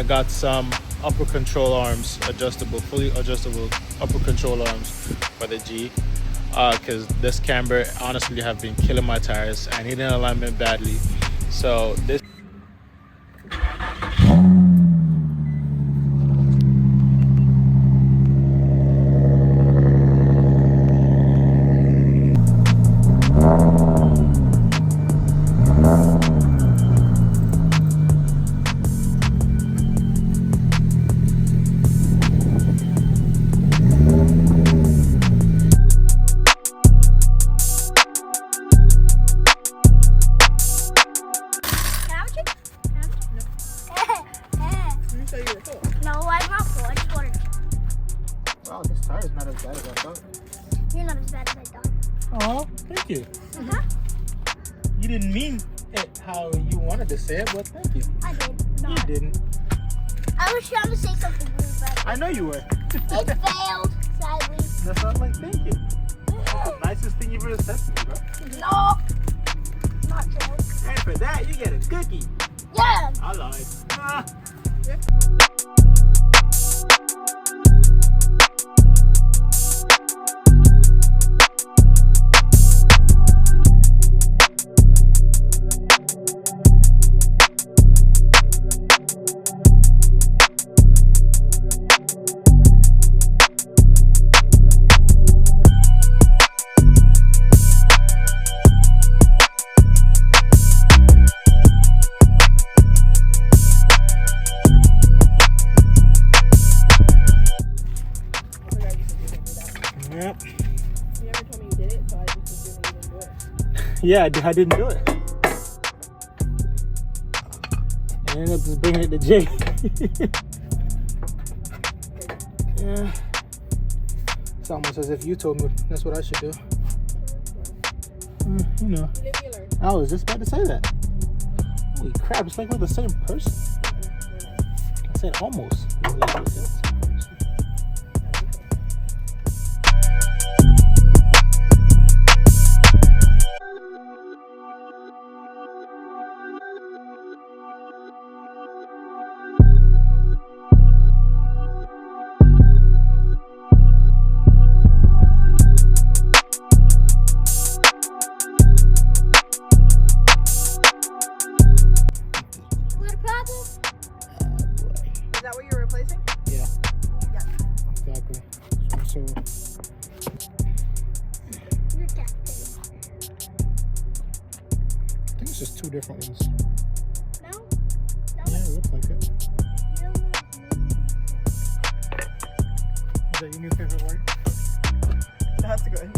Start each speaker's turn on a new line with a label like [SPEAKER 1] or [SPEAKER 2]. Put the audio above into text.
[SPEAKER 1] got some upper control arms, fully adjustable upper control arms for the G. Because this camber honestly have been killing my tires. I need an alignment badly. So this.
[SPEAKER 2] No, I'm not full. I just wanted to.
[SPEAKER 1] Wow, this tire is not as bad as I thought.
[SPEAKER 2] You're not as bad as I thought.
[SPEAKER 1] Oh, thank you.
[SPEAKER 2] Uh-huh.
[SPEAKER 1] You didn't mean it how you wanted to say it, but thank you.
[SPEAKER 2] I did. No.
[SPEAKER 1] You didn't.
[SPEAKER 2] I was trying to say something rude, but
[SPEAKER 1] I know you were.
[SPEAKER 2] it failed, sadly.
[SPEAKER 1] That's why I'm like, thank you. That's the nicest thing you've ever said to me, bro.
[SPEAKER 2] No. Not true.
[SPEAKER 1] And for that, you get a cookie.
[SPEAKER 2] Yeah.
[SPEAKER 1] I lied. Ah. Yep.
[SPEAKER 3] You never told me you did it, so I just assumed you didn't do it.
[SPEAKER 1] Yeah, I didn't do it. I ended up just bringing it to Jay. Yeah. It's almost as if you told me that's what I should do. You know.
[SPEAKER 3] You live, you learn.
[SPEAKER 1] I was just about to say that. Holy crap, it's like we're the same person. I said almost.
[SPEAKER 2] What a problem?
[SPEAKER 3] Is that what you're replacing?
[SPEAKER 1] Yeah,
[SPEAKER 3] Yeah.
[SPEAKER 1] exactly. So
[SPEAKER 2] You're captain.
[SPEAKER 1] I think it's just two different ones.
[SPEAKER 2] No?
[SPEAKER 1] Yeah, it looks like it.
[SPEAKER 2] No.
[SPEAKER 1] Is that your new favorite word?
[SPEAKER 3] That's good.